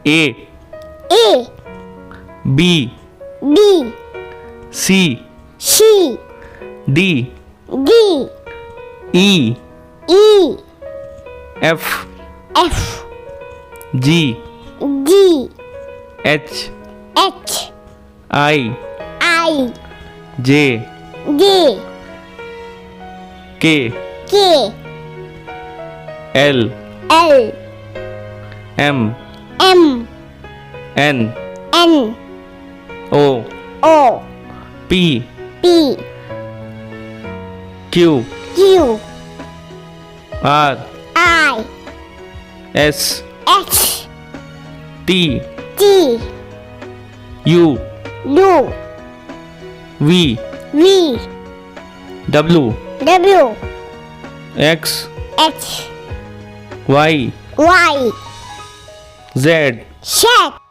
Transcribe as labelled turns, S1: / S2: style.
S1: A
S2: A
S1: B
S2: B
S1: C
S2: C
S1: D
S2: D
S1: E
S2: E
S1: F
S2: F
S1: G
S2: G
S1: H
S2: H
S1: I
S2: I
S1: J
S2: J
S1: K
S2: K
S1: L
S2: L
S1: M
S2: M
S1: N
S2: N
S1: O
S2: O
S1: P
S2: P
S1: Q
S2: Q
S1: R
S2: I
S1: S
S2: S
S1: T
S2: T
S1: U
S2: U
S1: V
S2: V
S1: W
S2: W
S1: X
S2: H
S1: Y
S2: Y
S1: Z
S2: Z